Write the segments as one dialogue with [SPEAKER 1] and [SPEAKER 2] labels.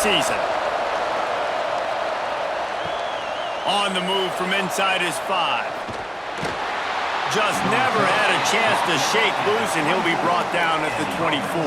[SPEAKER 1] season. On the move from inside his 5. Just never had a chance to shake loose, and he'll be brought down at the 24.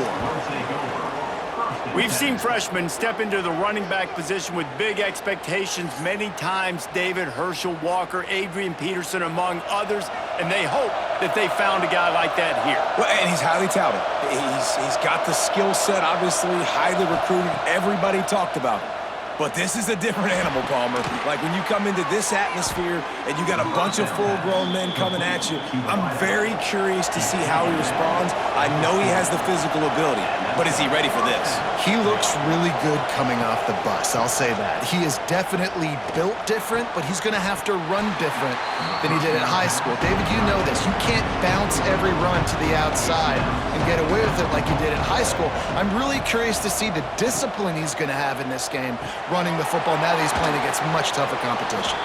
[SPEAKER 1] We've seen freshmen step into the running back position with big expectations many times. David, Herschel Walker, Adrian Peterson, among others, and they hope that they found a guy like that here.
[SPEAKER 2] Well, and he's highly touted. He's got the skill set, obviously, highly recruited. Everybody talked about him. But this is a different animal, Palmer. Like when you come into this atmosphere and you got a bunch of full-grown men coming at you, I'm very curious to see how he responds. I know he has the physical ability, but is he ready for this?
[SPEAKER 3] He looks really good coming off the bus, I'll say that. He is definitely built different, but he's going to have to run different than he did at high school. David, you know this. You can't bounce every run to the outside and get away with it like you did in high school. I'm really curious to see the discipline he's going to have in this game running the football now that he's playing against much tougher competition.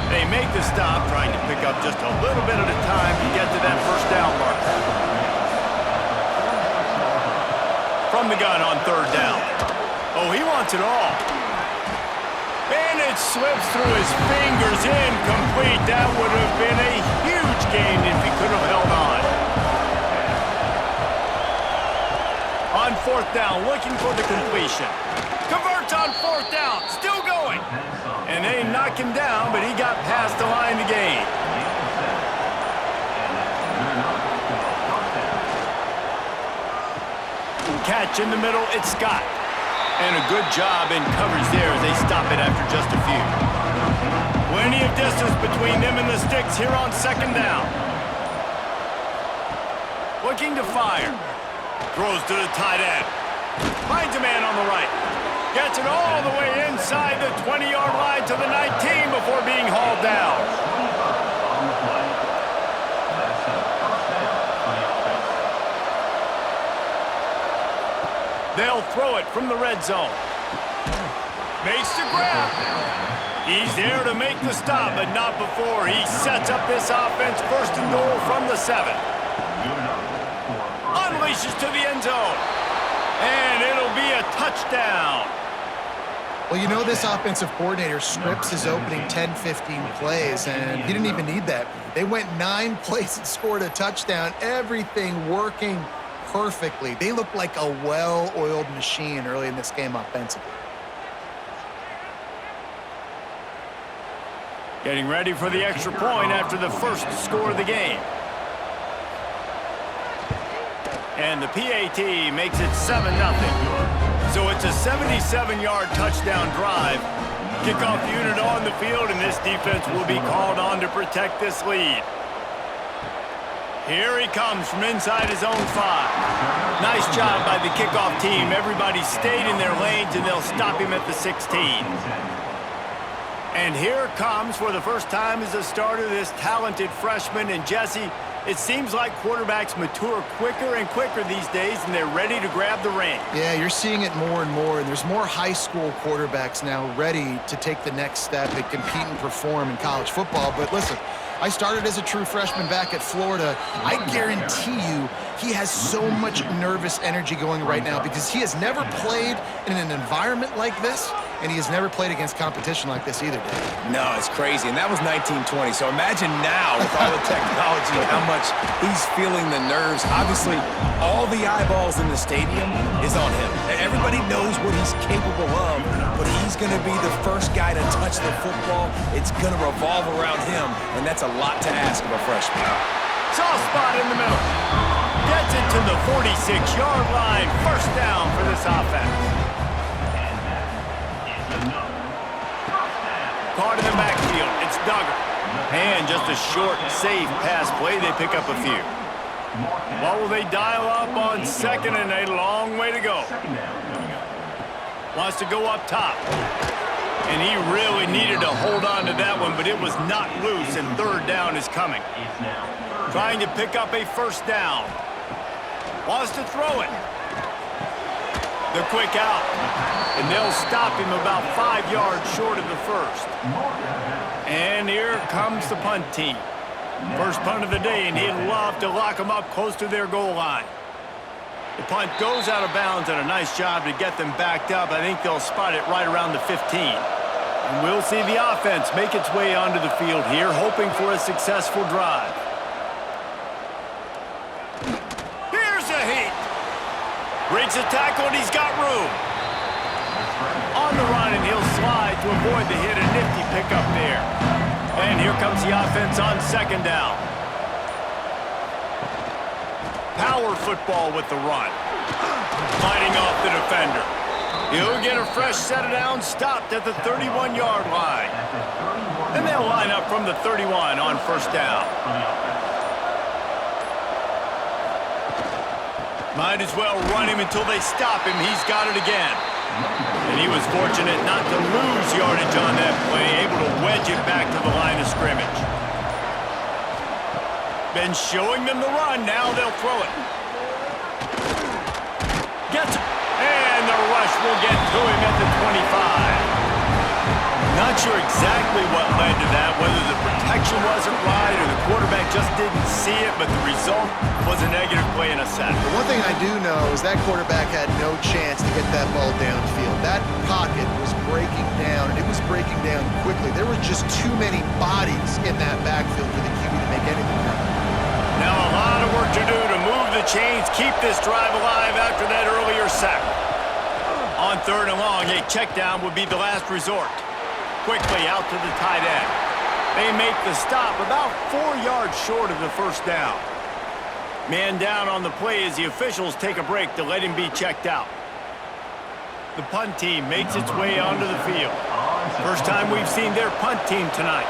[SPEAKER 1] They make the stop, trying to pick up just a little bit at a time to get to that first down mark. From the gun on 3rd down. Oh, he wants it all. And it slips through his fingers, incomplete. That would have been a huge gain if he could have held on. On 4th down, looking for the completion. Converts on 4th down, still going. And they knock him down, but he got past the line to gain. Catch in the middle, it's Scott. And a good job in coverage there as they stop it after just a few. Plenty of distance between them and the sticks here on 2nd down. Looking to fire. Throws to the tight end. Finds a man on the right. Gets it all the way inside the 20-yard line to the 19 before being hauled down. They'll throw it from the red zone. Makes the grab. He's there to make the stop, but not before he sets up this offense 1st and goal from the 7. Unleashes to the end zone. And it'll be a touchdown.
[SPEAKER 3] Well, you know this offensive coordinator scripts his opening 10, 15 plays, and he didn't even need that. They went 9 plays and scored a touchdown. Everything working perfectly. They look like a well-oiled machine early in this game offensively.
[SPEAKER 1] Getting ready for the extra point after the first score of the game. And the PAT makes it 7-0. So it's a 77-yard touchdown drive. Kickoff unit on the field, and this defense will be called on to protect this lead. Here he comes from inside his own 5. Nice job by the kickoff team. Everybody stayed in their lanes, and they'll stop him at the 16. And here comes, for the first time as a starter, this talented freshman. And Jesse, it seems like quarterbacks mature quicker and quicker these days, and they're ready to grab the reins.
[SPEAKER 3] Yeah, you're seeing it more and more, and there's more high school quarterbacks now ready to take the next step and compete and perform in college football. But listen, I started as a true freshman back at Florida. I guarantee you he has so much nervous energy going right now because he has never played in an environment like this, and he has never played against competition like this either, Dave.
[SPEAKER 2] No, it's crazy, and that was 1920. So imagine now with all the technology how much he's feeling the nerves. Obviously, all the eyeballs in the stadium is on him. Everybody knows what he's capable of, but he's going to be the first guy to touch the football. It's going to revolve around him, and that's a lot to ask of a freshman.
[SPEAKER 1] Soft spot in the middle. Gets it to the 46-yard line. 1st down for this offense. Caught in the backfield. It's Duggar. And just a short, safe pass play. They pick up a few. What will they dial up on 2nd and a long way to go? Wants to go up top. And he really needed to hold on to that one, but it was not loose, and 3rd down is coming. Trying to pick up a 1st down. Wants to throw it. The quick out. And they'll stop him about 5 yards short of the 1st. And here comes the punt team. First punt of the day, and he'd love to lock them up close to their goal line. The punt goes out of bounds, and a nice job to get them backed up. I think they'll spot it right around the 15. And we'll see the offense make its way onto the field here, hoping for a successful drive. Here's a heat. Breaks the tackle, and he's got room. On the run, and he'll slide to avoid the hit. A nifty pickup there. And here comes the offense on second down. Power football with the run. Fighting off the defender. He'll get a fresh set of downs, stopped at the 31-yard line. And they'll line up from the 31 on first down. Might as well run him until they stop him. He's got it again. And he was fortunate not to lose yardage on that play, able to wedge it back to the line of scrimmage. Been showing them the run, now they'll throw it. Gets it, and the rush will get to him at the 25. Not sure exactly what led to that, whether the protection wasn't right or the quarterback just didn't see it, but the result was a negative play and a sack.
[SPEAKER 3] The one thing I do know is that quarterback had no chance to get that ball downfield. That pocket was breaking down, and it was breaking down quickly. There were just too many bodies in that backfield for the QB to make anything happen.
[SPEAKER 1] Now a lot of work to do to move the chains, keep this drive alive after that earlier sack. On third and long, a check down would be the last resort. Quickly out to the tight end. They make the stop about 4 yards short of the first down. Man down on the play as the officials take a break to let him be checked out. The punt team makes its way onto the field. First time we've seen their punt team tonight.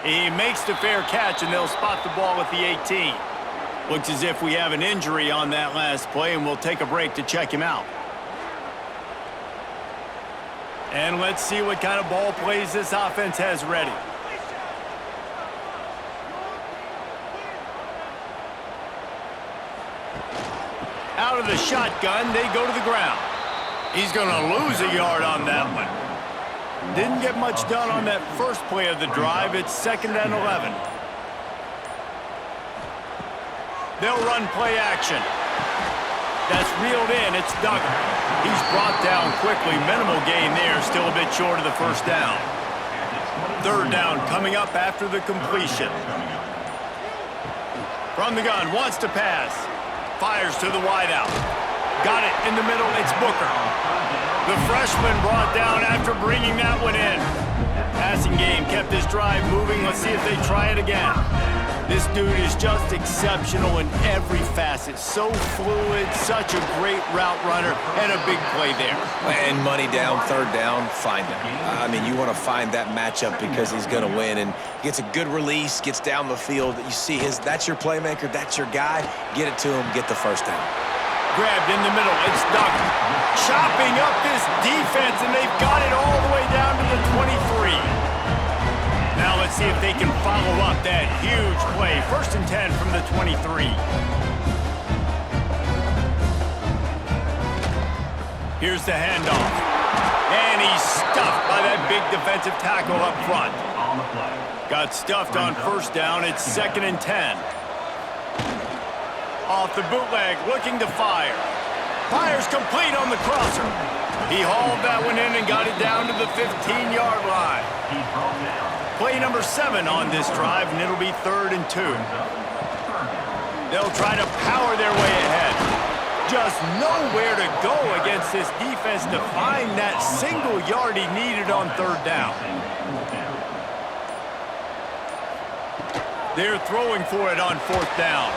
[SPEAKER 1] He makes the fair catch, and they'll spot the ball at the 18. Looks as if we have an injury on that last play, and we'll take a break to check him out. And let's see what kind of ball plays this offense has ready. Out of the shotgun, they go to the ground. He's going to lose a yard on that one. Didn't get much done on that first play of the drive. It's 2nd and 11. They'll run play action. That's reeled in. It's Duggar. He's brought down quickly. Minimal gain there. Still a bit short of the first down. Third down coming up after the completion. From the gun. Wants to pass. Fires to the wideout. Got it in the middle. It's Booker. The freshman brought down after bringing that one in. Passing game kept this drive moving. Let's see if they try it again. This dude is just exceptional in every facet. So fluid, such a great route runner, and a big play there.
[SPEAKER 2] And money down, third down, find him. I mean, you want to find that matchup because he's going to win, and gets a good release, gets down the field. You see that's your playmaker, that's your guy. Get it to him, get the first down.
[SPEAKER 1] Grabbed in the middle, it's Duggar. Chopping up this defense, and they've got it all the way down to the 23. Now let's see if they can follow up that huge play. 1st and 10 from the 23. Here's the handoff. And he's stuffed by that big defensive tackle up front. Got stuffed on first down. It's 2nd and 10. Off the bootleg, looking to fire. Fires complete on the crosser. He hauled that one in and got it down to the 15-yard line. Play number 7 on this drive, and it'll be 3rd and 2. They'll try to power their way ahead. Just nowhere to go against this defense to find that single yard he needed on third down. They're throwing for it on 4th down.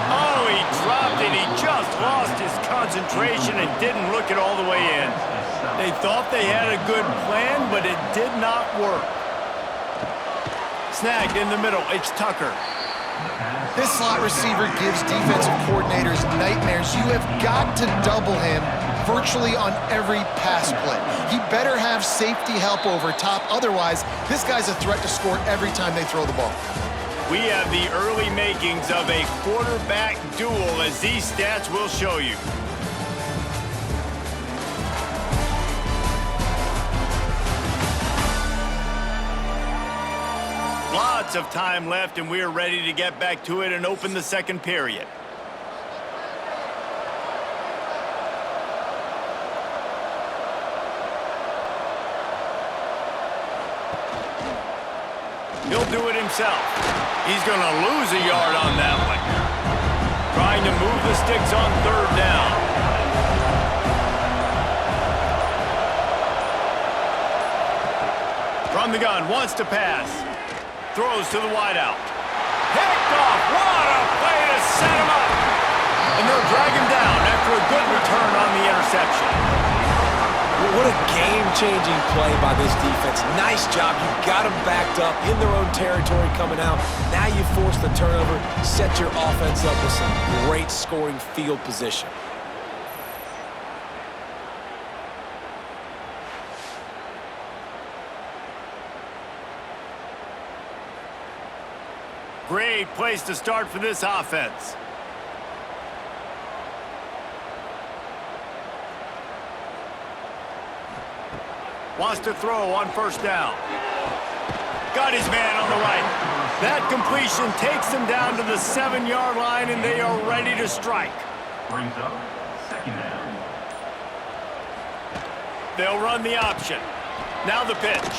[SPEAKER 1] Oh, he dropped it. He just lost his concentration and didn't look it all the way in. They thought they had a good plan, but it did not work. Snagged in the middle, it's Tucker.
[SPEAKER 3] This slot receiver gives defensive coordinators nightmares. You have got to double him virtually on every pass play. He better have safety help over top. Otherwise, this guy's a threat to score every time they throw the ball.
[SPEAKER 1] We have the early makings of a quarterback duel, as these stats will show you. Lots minutes of time left, and we are ready to get back to it and open the second period. He'll do it himself. He's going to lose a yard on that one. Trying to move the sticks on third down. From the gun, wants to pass. Throws to the wideout. Picked off. What a play to set him up. And they'll drag him down after a good return on the interception.
[SPEAKER 2] What a game-changing play by this defense. Nice job. You got them backed up in their own territory coming out. Now you force the turnover, set your offense up with some great scoring field position.
[SPEAKER 1] Great place to start for this offense. Wants to throw on first down. Got his man on the right. That completion takes them down to the 7-yard line, and they are ready to strike.
[SPEAKER 4] Brings up second down.
[SPEAKER 1] They'll run the option. Now the pitch.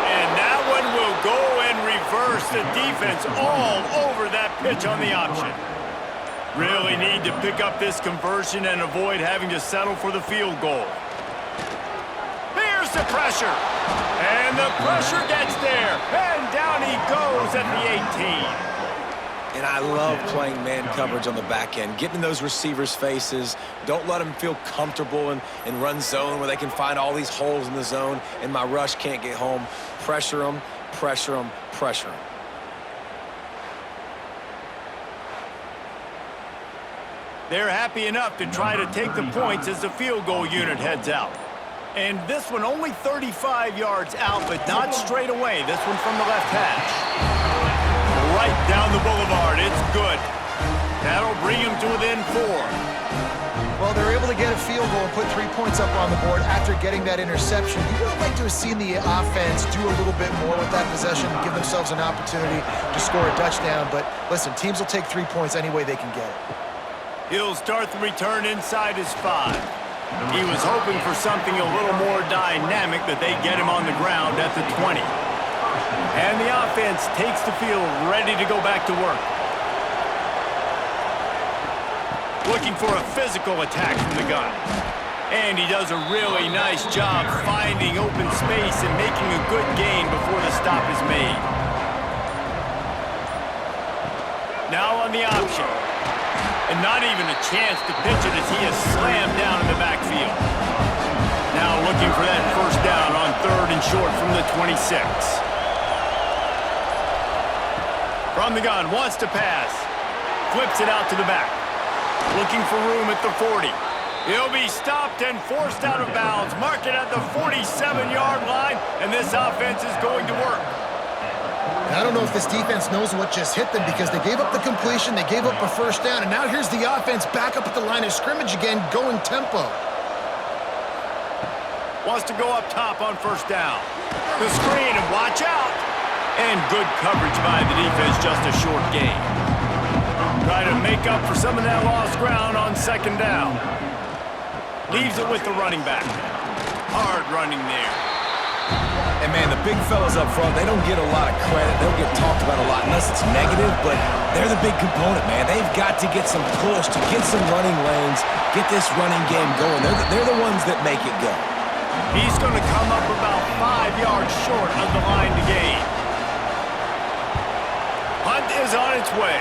[SPEAKER 1] And that one will go and reverse the defense all over that pitch on the option. Really need to pick up this conversion and avoid having to settle for the field goal. Here's the pressure. And the pressure gets there. And down he goes at the 18.
[SPEAKER 2] And I love playing man coverage on the back end, getting in those receivers' faces. Don't let them feel comfortable in run zone where they can find all these holes in the zone and my rush can't get home. Pressure them, pressure them, pressure them.
[SPEAKER 1] They're happy enough to try to take the points as the field goal unit heads out. And this one only 35 yards out, but not straight away. This one from the left hash. Right down the boulevard. It's good. That'll bring him to within 4.
[SPEAKER 3] Well, they're able to get a field goal and put 3 points up on the board after getting that interception. You would like to have seen the offense do a little bit more with that possession and give themselves an opportunity to score a touchdown. But listen, teams will take 3 points any way they can get it.
[SPEAKER 1] He'll start the return inside his 5. He was hoping for something a little more dynamic, but they get him on the ground at the 20. And the offense takes the field ready to go back to work. Looking for a physical attack from the gun. And he does a really nice job finding open space and making a good gain before the stop is made. Now on the option. And not even a chance to pitch it as he is slammed down in the backfield. Now looking for that first down on 3rd and short from the 26. From the gun, wants to pass. Flips it out to the back. Looking for room at the 40. He'll be stopped and forced out of bounds. Mark it at the 47-yard line, and this offense is going to work.
[SPEAKER 3] I don't know if this defense knows what just hit them because they gave up the completion, they gave up a first down, and now here's the offense back up at the line of scrimmage again, going tempo.
[SPEAKER 1] Wants to go up top on first down. The screen, and watch out. And good coverage by the defense, just a short gain. Try to make up for some of that lost ground on 2nd down. Leaves it with the running back. Hard running there.
[SPEAKER 2] And, man, the big fellas up front, they don't get a lot of credit. They don't get talked about a lot unless it's negative, but they're the big component, man. They've got to get some push, to get some running lanes, get this running game going. They're the ones that make it go.
[SPEAKER 1] He's going to come up about 5 yards short of the line to gain. Punt is on its way.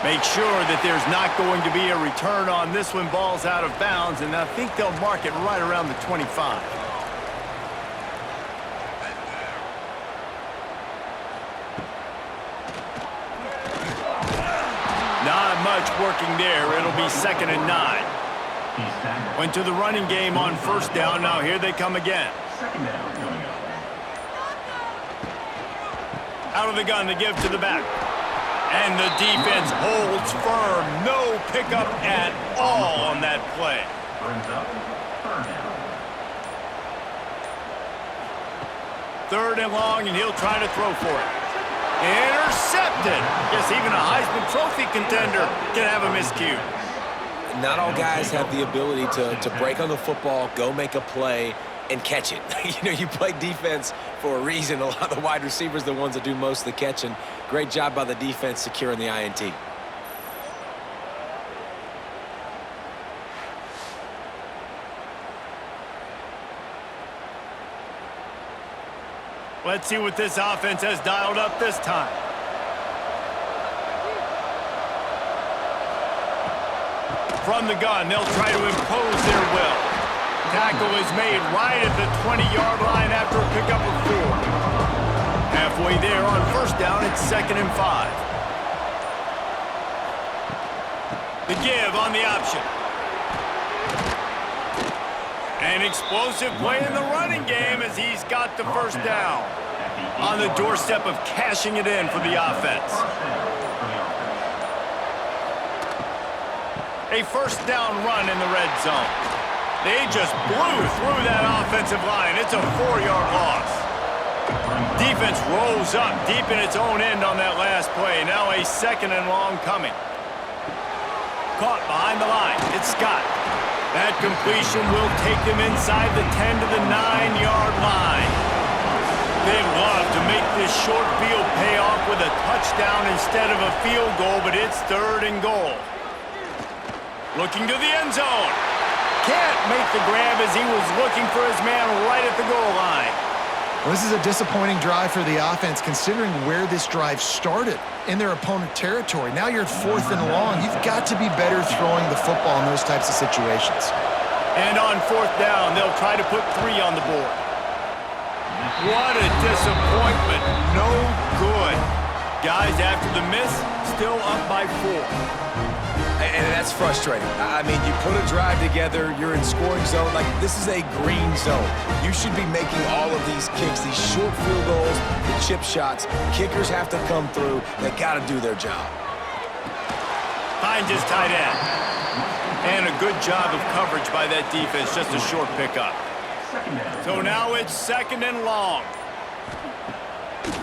[SPEAKER 1] Make sure that there's not going to be a return on this when ball's out of bounds, and I think they'll mark it right around the 25. Not much working there. It'll be 2nd and 9. Went to the running game on first down. Now here they come again.
[SPEAKER 4] Second down coming up.
[SPEAKER 1] Out of the gun to give to the back. And the defense holds firm. No pickup at all on that play.
[SPEAKER 4] Brings up 3rd down.
[SPEAKER 1] 3rd and long, and he'll try to throw for it. Intercepted. Guess even a Heisman Trophy contender can have a miscue.
[SPEAKER 2] Not all guys have the ability to break on the football, go make a play, and catch it. You play defense for a reason. A lot of the wide receivers are the ones that do most of the catching. Great job by the defense securing the INT.
[SPEAKER 1] Let's see what this offense has dialed up this time. From the gun, they'll try to impose their will. Tackle is made right at the 20-yard line after a pickup of 4. Halfway there on 1st down, it's 2nd and 5. The give on the option. An explosive play in the running game as he's got the 1st down. On the doorstep of cashing it in for the offense. A 1st down run in the red zone. They just blew through that offensive line. It's a 4-yard loss. Defense rolls up deep in its own end on that last play. Now a 2nd and long coming. Caught behind the line. It's Scott. That completion will take them inside the 10 to the 9-yard line. They love to make this short field pay off with a touchdown instead of a field goal, but it's 3rd and goal. Looking to the end zone. Can't make the grab as he was looking for his man right at the goal line.
[SPEAKER 3] Well, this is a disappointing drive for the offense considering where this drive started in their opponent territory. Now you're at 4th and long. You've got to be better throwing the football in those types of situations.
[SPEAKER 1] And on 4th down, they'll try to put 3 on the board. What a disappointment. No good. Guys, after the miss, still up by 4.
[SPEAKER 2] And that's frustrating. I mean, you put a drive together, you're in scoring zone. Like, this is a green zone. You should be making all of these kicks, these short field goals, the chip shots. Kickers have to come through. They got to do their job.
[SPEAKER 1] Finds his tight end. And a good job of coverage by that defense, just a short pickup. So now it's 2nd and long.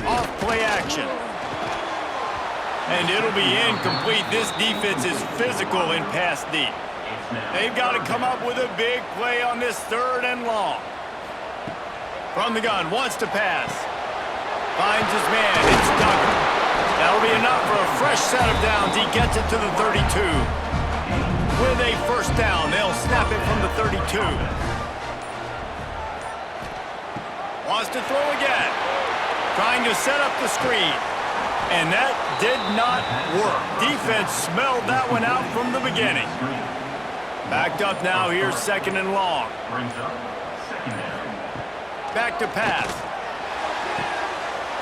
[SPEAKER 1] Off play action. And it'll be incomplete. This defense is physical in pass deep. They've got to come up with a big play on this 3rd and long. From the gun, wants to pass. Finds his man. It's Duggar. That'll be enough for a fresh set of downs. He gets it to the 32. With a 1st down, they'll snap it from the 32. Wants to throw again. Trying to set up the screen. And that did not work. Defense smelled that one out from the beginning. Backed up now, here's 2nd and long. Back to pass.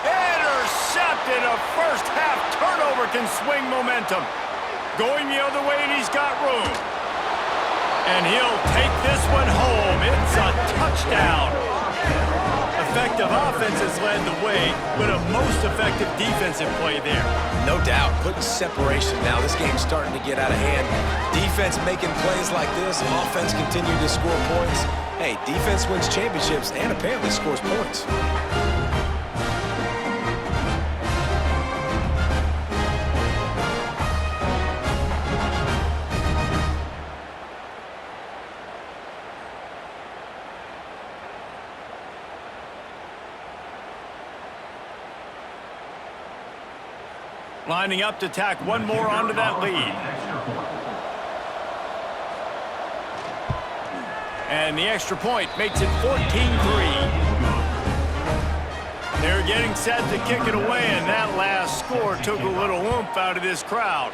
[SPEAKER 1] Intercepted. A 1st half turnover can swing momentum. Going the other way, and he's got room. And he'll take this one home. It's a touchdown. Effective offense has led the way, but a most effective defensive play there.
[SPEAKER 2] No doubt, putting separation now. This game's starting to get out of hand. Defense making plays like this, offense continue to score points. Hey, defense wins championships and apparently scores points.
[SPEAKER 1] Lining up to tack one more onto that lead. And the extra point makes it 14-3. They're getting set to kick it away, and that last score took a little oomph out of this crowd.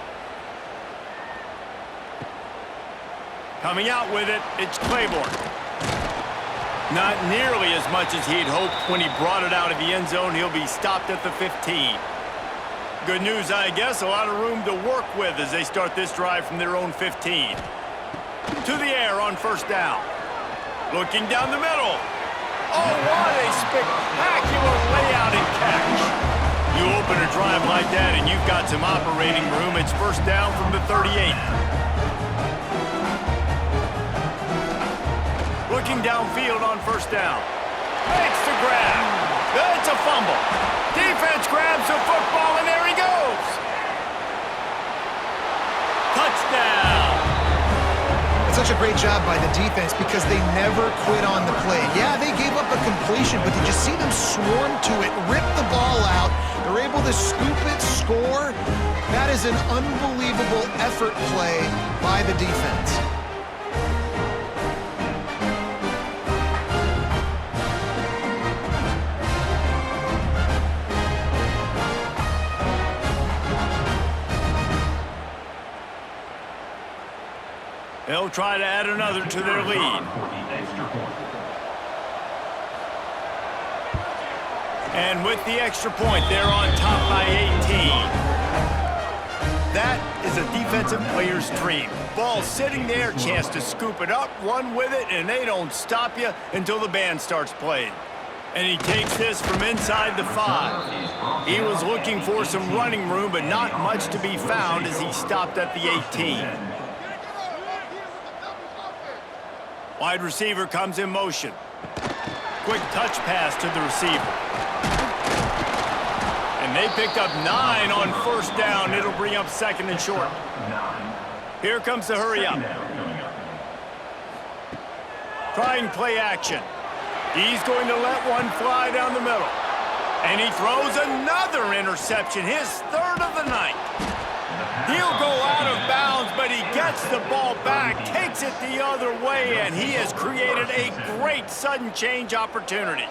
[SPEAKER 1] Coming out with it, it's Claiborne. Not nearly as much as he'd hoped when he brought it out of the end zone. He'll be stopped at the 15. Good news, I guess. A lot of room to work with as they start this drive from their own 15. To the air on 1st down. Looking down the middle. Oh, what a spectacular layout and catch. You open a drive like that and you've got some operating room. It's 1st down from the 38. Looking downfield on 1st down. Makes the grab. It's a fumble. Defense grabs the football, and there he goes. Touchdown.
[SPEAKER 3] It's such a great job by the defense because they never quit on the play. Yeah, they gave up a completion, but you just see them swarm to it, rip the ball out. They're able to scoop it, score. That is an unbelievable effort play by the defense.
[SPEAKER 1] They'll try to add another to their lead. And with the extra point, they're on top by 18. That is a defensive player's dream. Ball sitting there, chance to scoop it up, run with it, and they don't stop you until the band starts playing. And he takes this from inside the 5. He was looking for some running room, but not much to be found as he stopped at the 18. Wide receiver comes in motion. Quick touch pass to the receiver. And they picked up 9 on first down. It'll bring up second and short. Here comes the hurry up. Trying play action. He's going to let one fly down the middle. And he throws another interception, his third of the night. He'll go out of bounds, but he gets the ball back, takes it the other way, and he has created a great sudden change opportunity.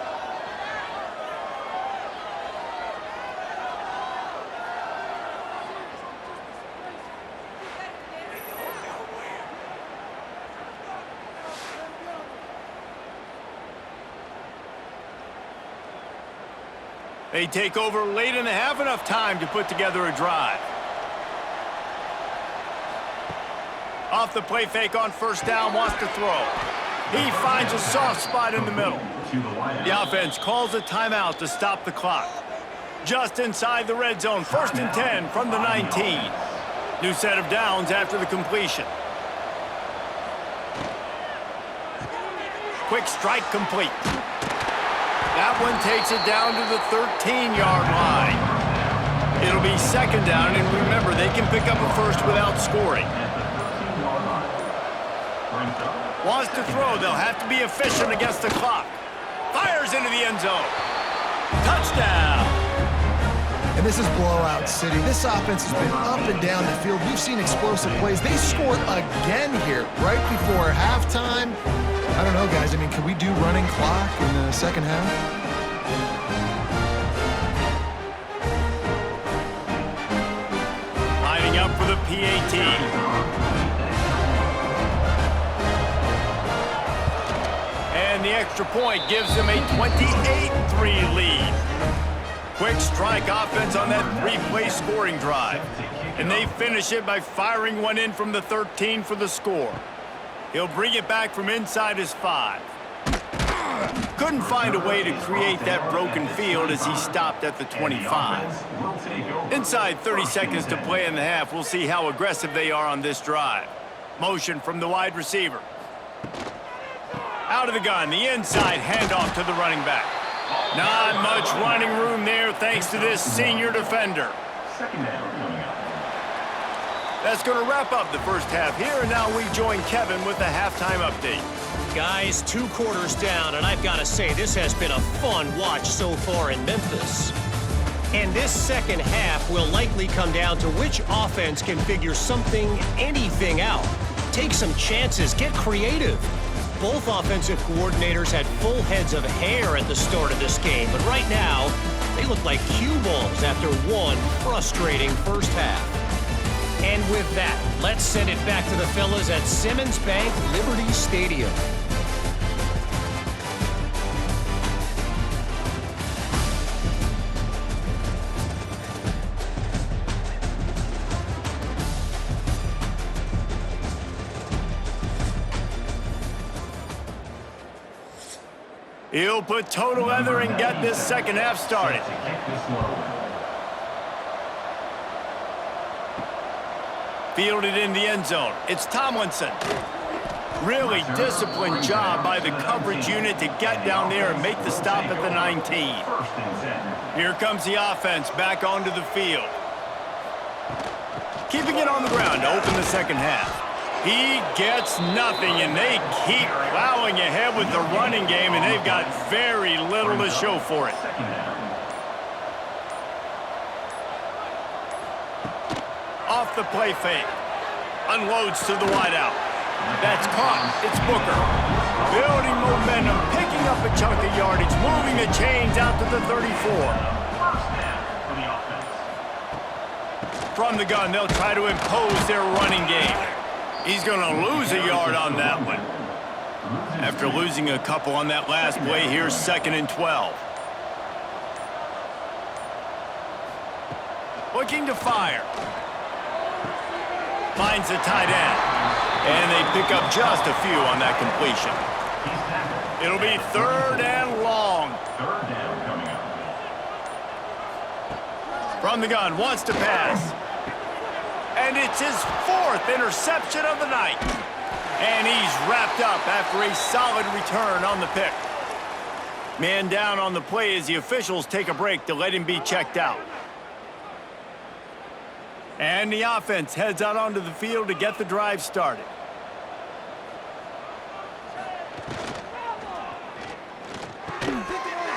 [SPEAKER 1] They take over late and have enough time to put together a drive. Off the play fake on first down, wants to throw. He finds a soft spot in the middle. The offense calls a timeout to stop the clock. Just inside the red zone, 1st and 10 from the 19. New set of downs after the completion. Quick strike complete. That one takes it down to the 13-yard line. It'll be second down, and remember, they can pick up a first without scoring. Wants to throw. They'll have to be efficient against the clock. Fires into the end zone. Touchdown.
[SPEAKER 3] And this is blowout city. This offense has been up and down the field. We've seen explosive plays. They scored again here right before halftime. I don't know, guys. I mean, can we do running clock in the second half?
[SPEAKER 1] Lining up for the PAT. And the extra point gives them a 28-3 lead. Quick strike offense on that 3-play scoring drive. And they finish it by firing one in from the 13 for the score. He'll bring it back from inside his 5. Couldn't find a way to create that broken field as he stopped at the 25. Inside 30 seconds to play in the half, we'll see how aggressive they are on this drive. Motion from the wide receiver. Out of the gun, the inside handoff to the running back. Not much running room there thanks to this senior defender. That's going to wrap up the first half here, and now we join Kevin with the halftime update.
[SPEAKER 5] Guys, 2 quarters down, and I've got to say, this has been a fun watch so far in Memphis. And this second half will likely come down to which offense can figure something, anything out. Take some chances, get creative. Both offensive coordinators had full heads of hair at the start of this game, but right now, they look like cue balls after one frustrating first half. And with that, let's send it back to the fellas at Simmons Bank Liberty Stadium.
[SPEAKER 1] He'll put toe together and get this second half started. Fielded in the end zone. It's Tomlinson. Really disciplined job by the coverage unit to get down there and make the stop at the 19. Here comes the offense back onto the field. Keeping it on the ground to open the second half. He gets nothing, and they keep plowing ahead with the running game, and they've got very little to show for it. Off the play fake. Unloads to the wideout. That's caught. It's Booker. Building momentum, picking up a chunk of yardage, moving the chains out to the 34. From the gun, they'll try to impose their running game. He's going to lose a yard on that one. After losing a couple on that last play, here's 2nd and 12. Looking to fire. Finds the tight end. And they pick up just a few on that completion. It'll be 3rd and long.
[SPEAKER 4] Third down coming up.
[SPEAKER 1] From the gun, wants to pass. And it's his 4th interception of the night. And he's wrapped up after a solid return on the pick. Man down on the play as the officials take a break to let him be checked out. And the offense heads out onto the field to get the drive started.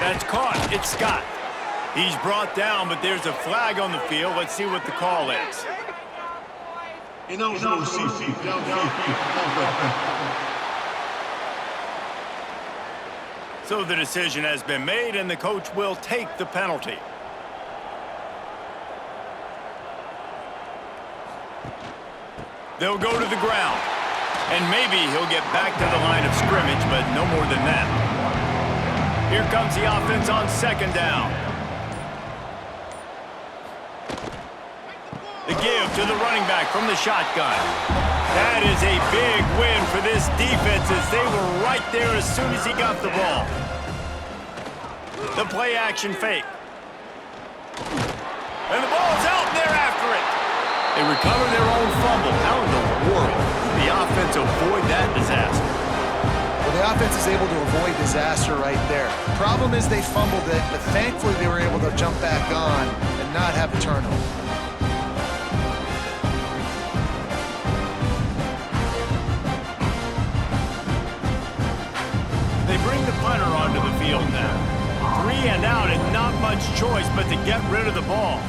[SPEAKER 1] That's caught. It's Scott. He's brought down, but there's a flag on the field. Let's see what the call is. So the decision has been made, and the coach will take the penalty. They'll go to the ground. And maybe he'll get back to the line of scrimmage, but no more than that. Here comes the offense on 2nd down. The give to the running back from the shotgun. That is a big win for this defense as they were right there as soon as he got the ball. The play action fake. And the ball's out there after it. They recover their own fumble. How in the world did the offense avoid that disaster?
[SPEAKER 3] Well, the offense is able to avoid disaster right there. Problem is they fumbled it, but thankfully they were able to jump back on and not have a turnover.
[SPEAKER 1] They bring the punter onto the field now. 3 and out and not much choice but to get rid of the ball.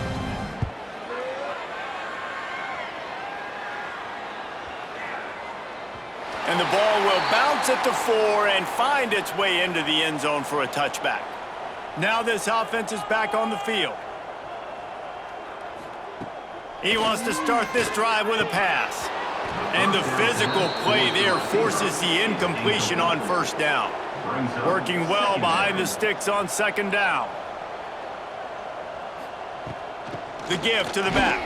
[SPEAKER 1] And the ball will bounce at the 4 and find its way into the end zone for a touchback. Now this offense is back on the field. He wants to start this drive with a pass. And the physical play there forces the incompletion on 1st down. Working well behind the sticks on 2nd down. The give to the back.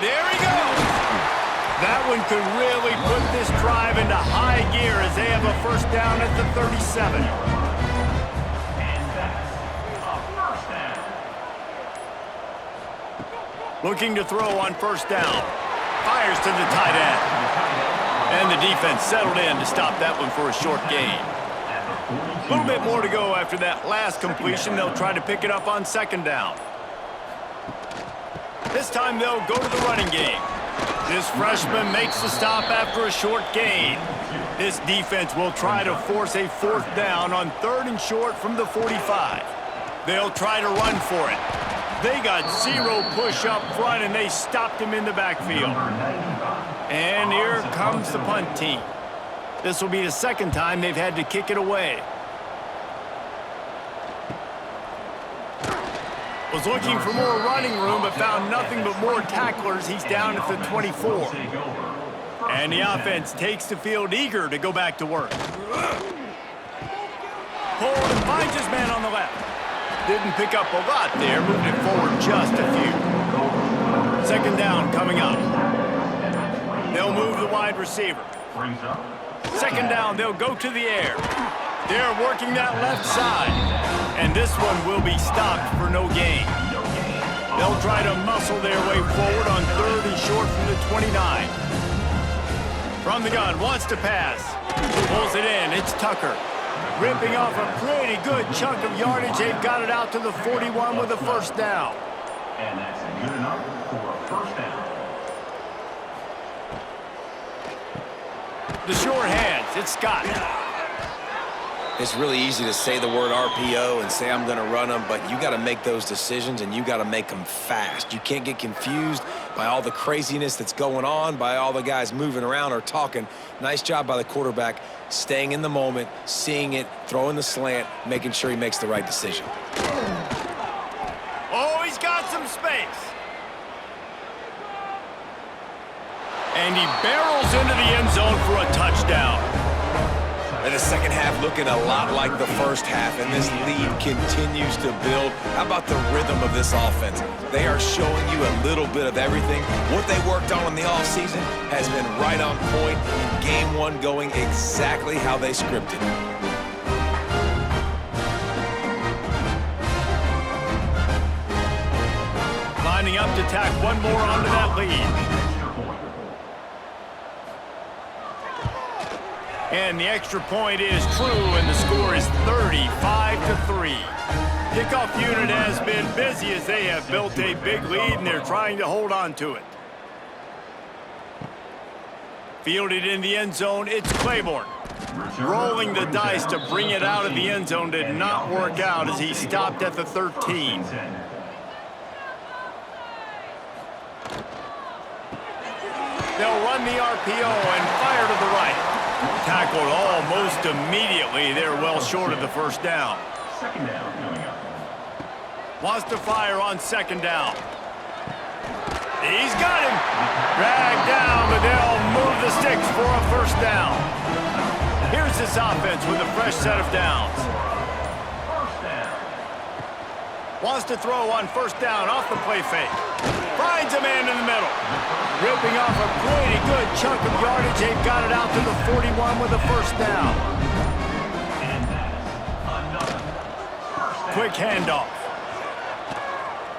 [SPEAKER 1] There he goes! That one could really put this drive into high gear as they have a 1st down at the 37.
[SPEAKER 4] And that's a 1st down.
[SPEAKER 1] Looking to throw on 1st down. Fires to the tight end. And the defense settled in to stop that one for a short gain. A little bit more to go after that last completion. They'll try to pick it up on 2nd down. This time they'll go to the running game. This freshman makes the stop after a short gain. This defense will try to force a 4th down on 3rd and short from the 45. They'll try to run for it. They got 0 push up front, and they stopped him in the backfield. And here comes the punt team. This will be the 2nd time they've had to kick it away. Was looking for more running room, but found nothing but more tacklers. He's down at the 24. And the offense takes the field eager to go back to work. Pulled and finds his man on the left. Didn't pick up a lot there, moved it forward just a few. 2nd down coming up. They'll move the wide receiver. 2nd down, they'll go to the air. They're working that left side. And this one will be stopped for no gain. They'll try to muscle their way forward on 3rd and short from the 29. From the gun, wants to pass. Pulls it in, it's Tucker. Ripping off a pretty good chunk of yardage. They've got it out to the 41 with a first down.
[SPEAKER 4] And that's good enough for a first down.
[SPEAKER 1] The short hands, it's Scott.
[SPEAKER 2] It's really easy to say the word RPO and say I'm going to run them, but you got to make those decisions and you got to make them fast. You can't get confused by all the craziness that's going on, by all the guys moving around or talking. Nice job by the quarterback, staying in the moment, seeing it, throwing the slant, making sure he makes the right decision.
[SPEAKER 1] Oh, he's got some space. And he barrels into the end zone for a touchdown.
[SPEAKER 2] And the second half looking a lot like the first half, and this lead continues to build. How about the rhythm of this offense? They are showing you a little bit of everything. What they worked on in the offseason has been right on point. Game one going exactly how they scripted it.
[SPEAKER 1] Lining up to tack one more onto that lead. And the extra point is true, and the score is 35-3. Kickoff unit has been busy as they have built a big lead, and they're trying to hold on to it. Fielded in the end zone, it's Claiborne. Rolling the dice to bring it out of the end zone did not work out as he stopped at the 13. They'll run the RPO and fire to the right. Tackled almost immediately. They're well short of the first down.
[SPEAKER 4] Second down coming up.
[SPEAKER 1] Wants to fire on second down. He's got him. Dragged down, but they'll move the sticks for a first down. Here's this offense with a fresh set of downs.
[SPEAKER 4] First down.
[SPEAKER 1] Wants to throw on first down off the play fake. Finds a man in the middle. Ripping off a pretty good chunk of yardage. They've got it out to the 41 with a first down.
[SPEAKER 4] And that's another first down.
[SPEAKER 1] Quick handoff.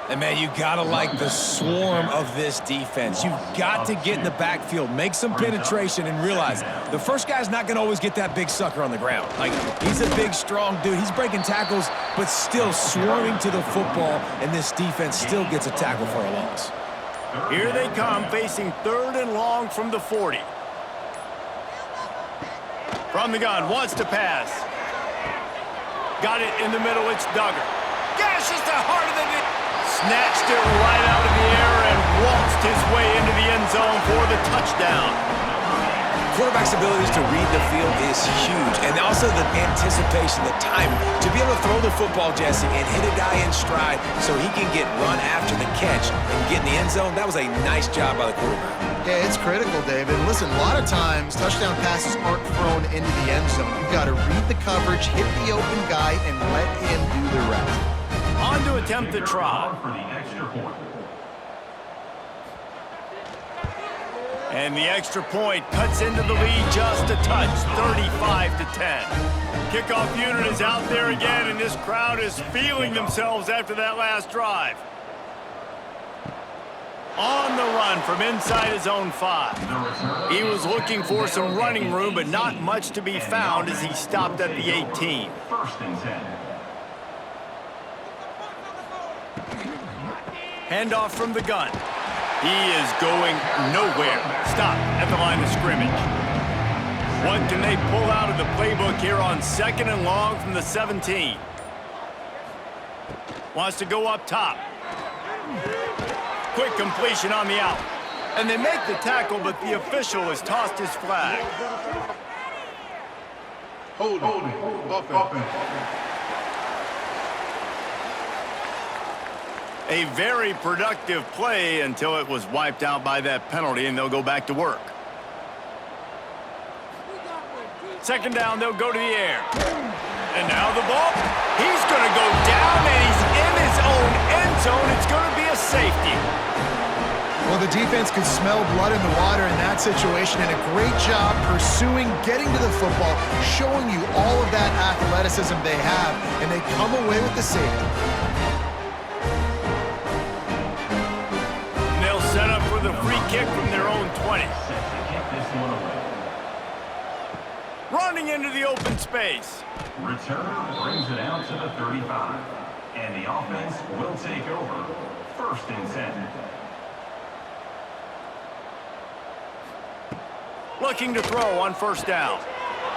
[SPEAKER 2] And, man, you got to like the swarm of this defense. You've got to get in the backfield, make some penetration, and realize the first guy's not going to always get that big sucker on the ground. Like, he's a big, strong dude. He's breaking tackles, but still swarming to the football, and this defense still gets a tackle for a loss.
[SPEAKER 1] Here they come, facing third and long from the 40. From the gun, wants to pass. Got it in the middle, it's Duggar. Gashes the heart of the knee. Snatched it right out of the air and waltzed his way into the end zone for the touchdown.
[SPEAKER 2] Quarterback's abilities to read the field is huge, and also the anticipation, the time to be able to throw the football, Jesse, and hit a guy in stride so he can get run after the catch and get in the end zone. That was a nice job by the quarterback.
[SPEAKER 3] Yeah, it's critical, David. Listen, a lot of times touchdown passes aren't thrown into the end zone. You've got to read the coverage, hit the open guy, and let him do the rest.
[SPEAKER 1] On to attempt the try.
[SPEAKER 4] For the extra point.
[SPEAKER 1] And the extra point cuts into the lead just a touch, 35-10. Kickoff unit is out there again, and this crowd is feeling themselves after that last drive. On the run from inside his own 5. He was looking for some running room, but not much to be found as he stopped at the 18.
[SPEAKER 4] First and 10.
[SPEAKER 1] Handoff from the gun. He is going nowhere. Stop at the line of scrimmage. What can they pull out of the playbook here on second and long from the 17? Wants to go up top. Quick completion on the out. And they make the tackle, but the official has tossed his flag.
[SPEAKER 6] Hold it. Offense.
[SPEAKER 1] A very productive play until it was wiped out by that penalty, and they'll go back to work. Second down, they'll go to the air. And now the ball. He's going to go down, and he's in his own end zone. It's going to be a safety.
[SPEAKER 3] Well, the defense could smell blood in the water in that situation, and a great job pursuing, getting to the football, showing you all of that athleticism they have, and they come away with the safety.
[SPEAKER 1] Set up for the free kick from their own 20.
[SPEAKER 4] this one away.
[SPEAKER 1] Running into the open space.
[SPEAKER 4] Returner brings it out to the 35. And the offense will take over. 1st and 10.
[SPEAKER 1] Looking to throw on 1st down.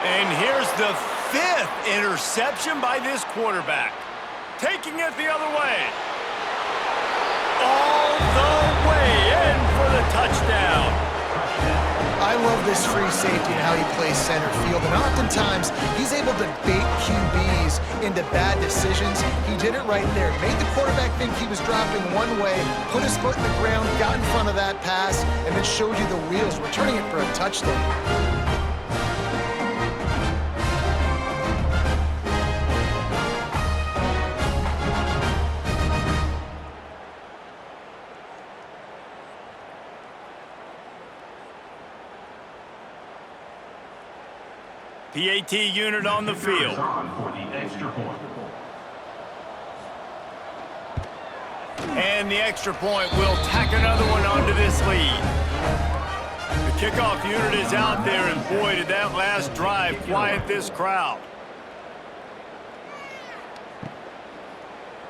[SPEAKER 1] And here's the 5th interception by this quarterback. Taking it the other way. All the way in for the touchdown.
[SPEAKER 3] I love this free safety and how he plays center field, and oftentimes he's able to bait QBs into bad decisions. He did it right there. Made the quarterback think he was dropping one way, put his foot in the ground, got in front of that pass, and then showed you the wheels, returning it for a touchdown.
[SPEAKER 1] PAT unit on the field.
[SPEAKER 4] On for the extra point.
[SPEAKER 1] And the extra point will tack another one onto this lead. The kickoff unit is out there, and boy, did that last drive quiet this crowd.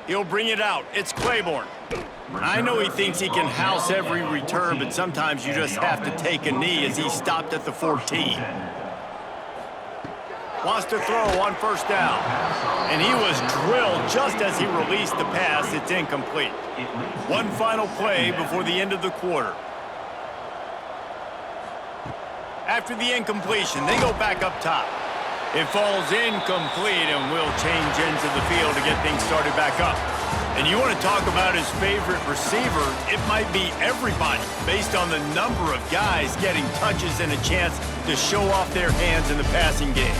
[SPEAKER 1] He'll bring it out. It's Claiborne. I know he thinks he can house every return, but sometimes you just have to take a knee as he stopped at the 14. Wants to throw on 1st down. And he was drilled just as he released the pass. It's incomplete. One final play before the end of the quarter. After the incompletion, they go back up top. It falls incomplete, and will change into the field to get things started back up. And you want to talk about his favorite receiver, it might be everybody, based on the number of guys getting touches and a chance to show off their hands in the passing game.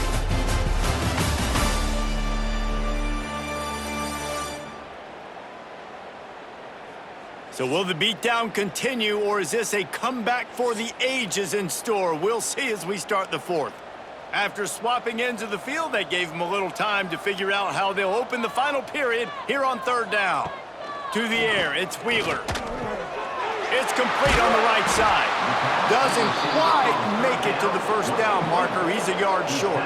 [SPEAKER 1] So will the beatdown continue, or is this a comeback for the ages in store? We'll see as we start the 4th. After swapping ends of the field, they gave him a little time to figure out how they'll open the final period here on 3rd down. To the air, it's Wheeler. It's complete on the right side. Doesn't quite make it to the 1st down marker. He's a yard short.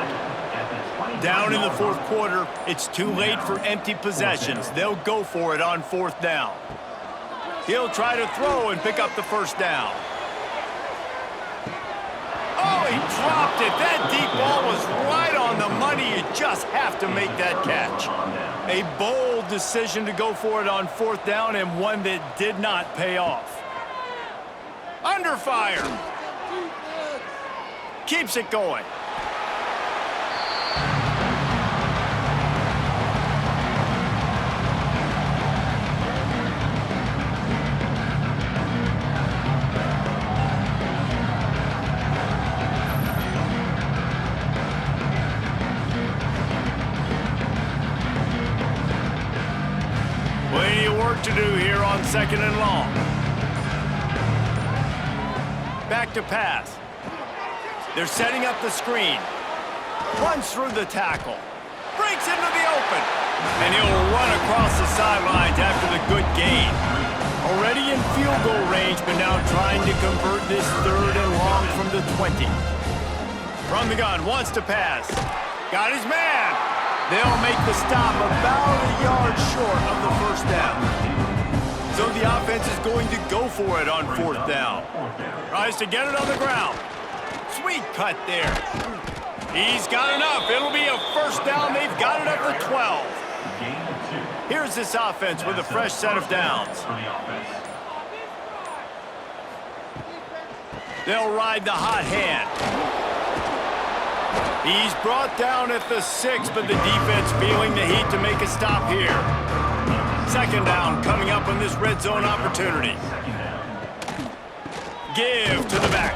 [SPEAKER 1] Down in the 4th quarter, it's too late for empty possessions. They'll go for it on 4th down. He'll try to throw and pick up the 1st down. Oh, he dropped it. That deep ball was right on the money. You just have to make that catch. A bold decision to go for it on 4th down, and one that did not pay off. Under fire. Keeps it going. Plenty of work to do here on 2nd and long. Back to pass. They're setting up the screen. Runs through the tackle. Breaks into the open. And he'll run across the sidelines after the good gain. Already in field goal range, but now trying to convert this 3rd and long from the 20. From the gun, wants to pass. Got his man. They'll make the stop about a yard short of the 1st down. So the offense is going to go for it on 4th down. Tries to get it on the ground. Sweet cut there. He's got enough. It'll be a 1st down. They've got it at the 12. Here's this offense with a fresh set of downs. They'll ride the hot hand. He's brought down at the 6, but the defense feeling the heat to make a stop here. 2nd down coming up on this red zone opportunity. Give to the back.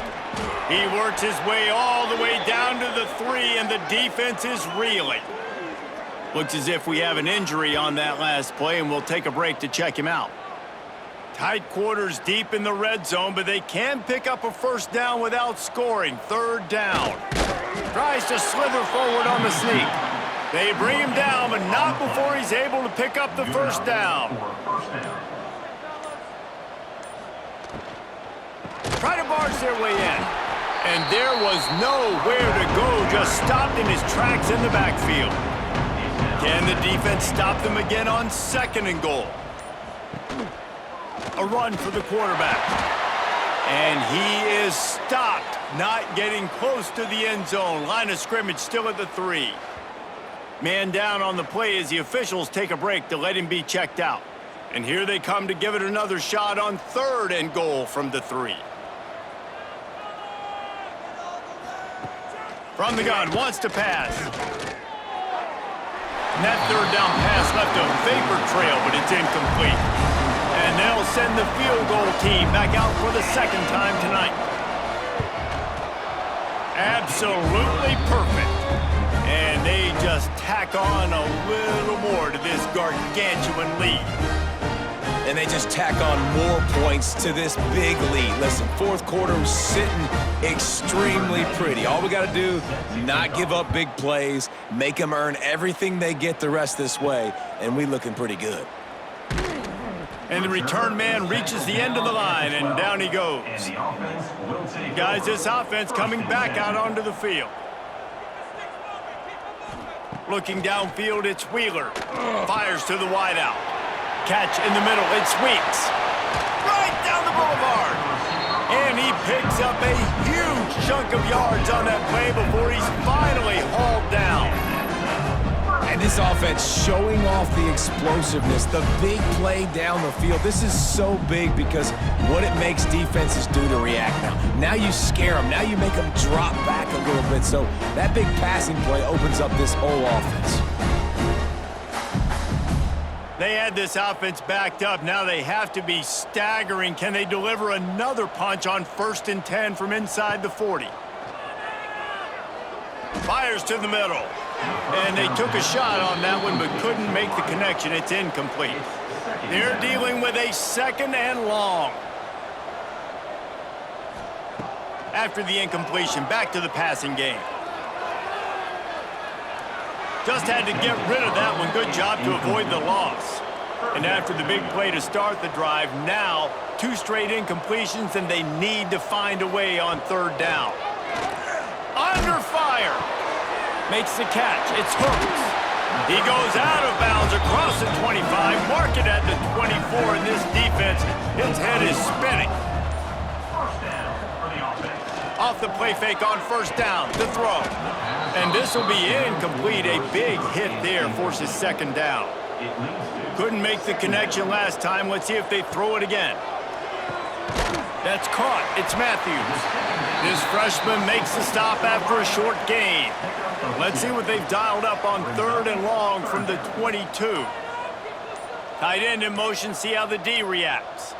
[SPEAKER 1] He works his way all the way down to the 3, and the defense is reeling. Looks as if we have an injury on that last play, and we'll take a break to check him out. Tight quarters deep in the red zone, but they can pick up a 1st down without scoring. 3rd down. Tries to slither forward on the sneak. They bring him down, but not before he's able to pick up the 1st down. Try to barge their way in. And there was nowhere to go, just stopped in his tracks in the backfield. Can the defense stop them again on 2nd and goal? A run for the quarterback. And he is stopped, not getting close to the end zone. Line of scrimmage still at the 3. Man down on the play as the officials take a break to let him be checked out. And here they come to give it another shot on 3rd and goal from the 3. From the gun, wants to pass. And that 3rd down pass left a vapor trail, but it's incomplete. And they'll send the field goal team back out for the 2nd time tonight. Absolutely perfect. And they just tack on a little more to this gargantuan lead.
[SPEAKER 2] And they just tack on more points to this big lead. Listen, 4th quarter was sitting extremely pretty. All we got to do, not give up big plays, make them earn everything they get the rest this way, and we looking pretty good.
[SPEAKER 1] And the return man reaches the end of the line, and down he goes. Guys, this offense coming back out onto the field. Looking downfield, it's Wheeler. Fires to the wideout. Catch in the middle, it sweeps. Right down the boulevard. And he picks up a huge chunk of yards on that play before he's finally hauled down.
[SPEAKER 2] And this offense showing off the explosiveness, the big play down the field. This is so big because what it makes defenses do to react now. Now you scare them. Now you make them drop back a little bit. So that big passing play opens up this whole offense.
[SPEAKER 1] They had this offense backed up. Now they have to be staggering. Can they deliver another punch on 1st and 10 from inside the 40? Fires to the middle. And they took a shot on that one but couldn't make the connection. It's incomplete. They're dealing with a 2nd and long. After the incompletion, back to the passing game. Just had to get rid of that one. Good job to avoid the loss. And after the big play to start the drive, now 2 straight incompletions, and they need to find a way on 3rd down. Under fire. Makes the catch. It's Hooks. He goes out of bounds across the 25. Mark it at the 24, and this defense, its head is spinning. Off the play fake on 1st down. The throw. And this will be incomplete. A big hit there forces 2nd down. Couldn't make the connection last time. Let's see if they throw it again. That's caught. It's Matthews. This freshman makes the stop after a short gain. Let's see what they've dialed up on 3rd and long from the 22. Tight end in motion. See how the D reacts.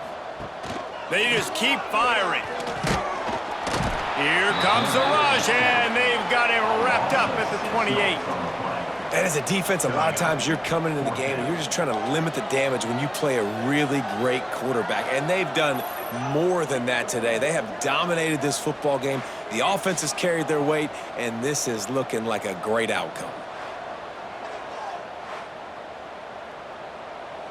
[SPEAKER 1] They just keep firing. Here comes the rush, and they've got it wrapped up at the 28.
[SPEAKER 2] And as a defense, a lot of times you're coming into the game and you're just trying to limit the damage when you play a really great quarterback. And they've done more than that today. They have dominated this football game. The offense has carried their weight, and this is looking like a great outcome.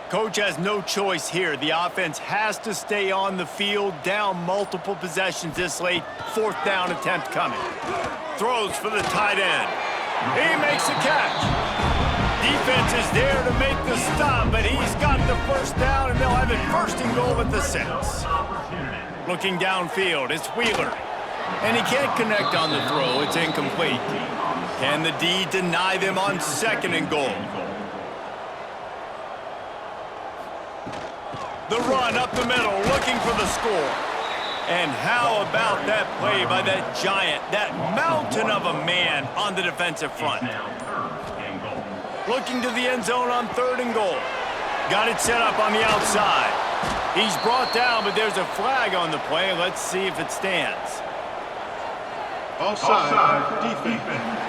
[SPEAKER 1] Coach has no choice here. The offense has to stay on the field, down multiple possessions this late. 4th down attempt coming. Throws for the tight end. He makes a catch. Defense is there to make the stop, but he's got the 1st down, and they'll have it 1st and goal at the 6. Looking downfield, it's Wheeler. And he can't connect on the throw. It's incomplete. Can the D deny them on 2nd and goal? The run up the middle, looking for the score. And how about that play by that giant, that mountain of a man on the defensive front? Looking to the end zone on 3rd and goal. Got it set up on the outside. He's brought down, but there's a flag on the play. Let's see if it stands.
[SPEAKER 6] Offside, defense.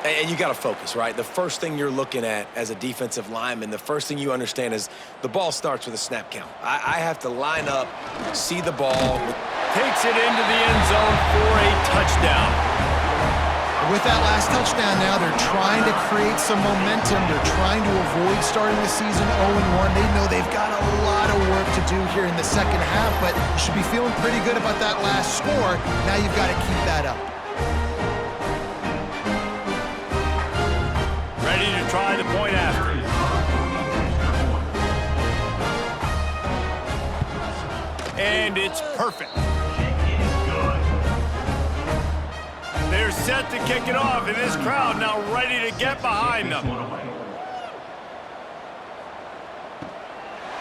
[SPEAKER 2] And you got to focus, right? The first thing you're looking at as a defensive lineman, the first thing you understand is the ball starts with a snap count. I have to line up, see the ball.
[SPEAKER 1] Takes it into the end zone for a touchdown.
[SPEAKER 3] With that last touchdown now, they're trying to create some momentum. They're trying to avoid starting the season 0-1. They know they've got a lot of work to do here in the second half, but you should be feeling pretty good about that last score. Now you've got to keep that up.
[SPEAKER 1] Ready to try the point after. And it's perfect. They're set to kick it off, and this crowd now ready to get behind them.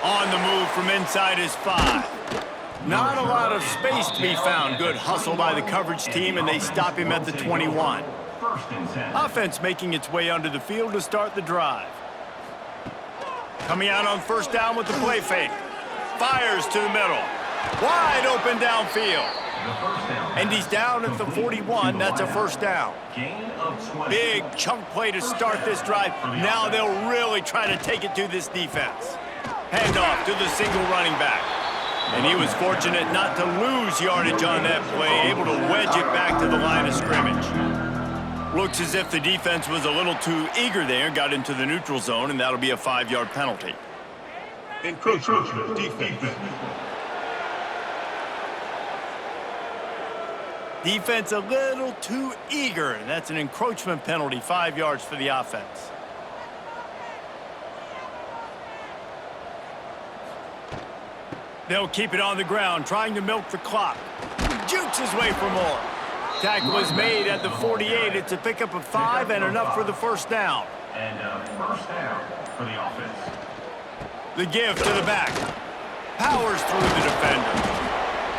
[SPEAKER 1] On the move from inside his 5. Not a lot of space to be found. Good hustle by the coverage team, and they stop him at the 21. Offense making its way onto the field to start the drive. Coming out on first down with the play fake. Fires to the middle. Wide open downfield. And he's down at the 41. That's a first down. Big chunk play to start this drive. Now they'll really try to take it to this defense. Handoff to the single running back. And he was fortunate not to lose yardage on that play, able to wedge it back to the line of scrimmage. Looks as if the defense was a little too eager there, got into the neutral zone, and that'll be a 5-yard penalty.
[SPEAKER 6] Encroachment defense.
[SPEAKER 1] Defense a little too eager, and that's an encroachment penalty, 5 yards for the offense. They'll keep it on the ground, trying to milk the clock. Jukes his way for more. Tackle was made at the 48. It's a pickup of 5 and enough for the first down.
[SPEAKER 4] And first down for the offense.
[SPEAKER 1] The give to the back. Powers through the defender.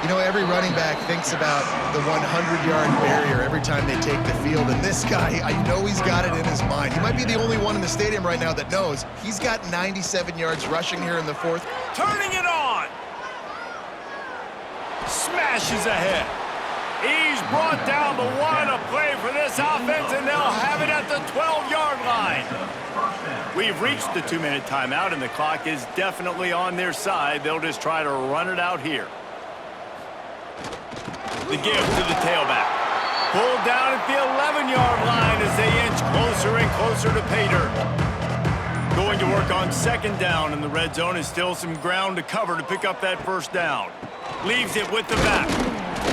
[SPEAKER 3] You know, every running back thinks about the 100-yard barrier every time they take the field, and this guy, I know he's got it in his mind. He might be the only one in the stadium right now that knows he's got 97 yards rushing here in the 4th.
[SPEAKER 1] Turning it on. Smashes ahead. He's brought down the 1, a play for this offense, and they'll have it at the 12-yard line. We've reached the 2-minute timeout, and the clock is definitely on their side. They'll just try to run it out here. The give to the tailback. Pulled down at the 11-yard line as they inch closer and closer to pay dirt. Going to work on second down, and the red zone is still some ground to cover to pick up that first down. Leaves it with the back.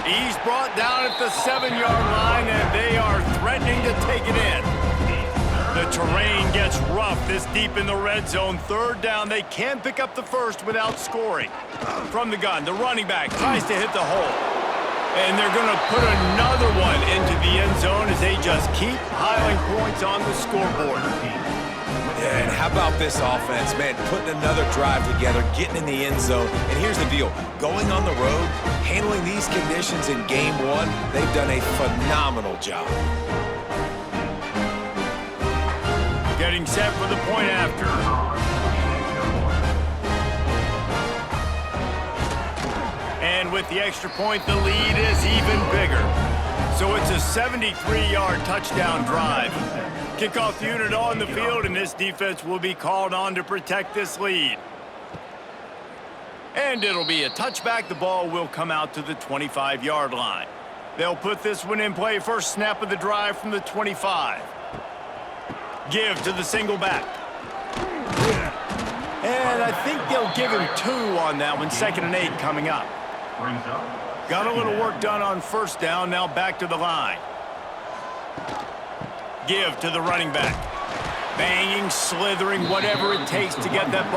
[SPEAKER 1] He's brought down at the 7-yard line, and they are threatening to take it in. The terrain gets rough this deep in the red zone. Third down, they can pick up the first without scoring. From the gun, the running back tries to hit the hole. And they're going to put another one into the end zone as they just keep piling points on the scoreboard.
[SPEAKER 2] Yeah, and how about this offense, man, putting another drive together, getting in the end zone. And here's the deal, going on the road, handling these conditions in game 1, they've done a phenomenal job.
[SPEAKER 1] Getting set for the point after. And with the extra point, the lead is even bigger. So it's a 73-yard touchdown drive. Kickoff unit on the field, and this defense will be called on to protect this lead. And it'll be a touchback. The ball will come out to the 25-yard line. They'll put this one in play. First snap of the drive from the 25. Give to the single back. And I think they'll give him 2 on that one. 2nd and 8 coming up. Got a little work done on first down. Now back to the line. Give to the running back. Banging, slithering, whatever it takes to get that ball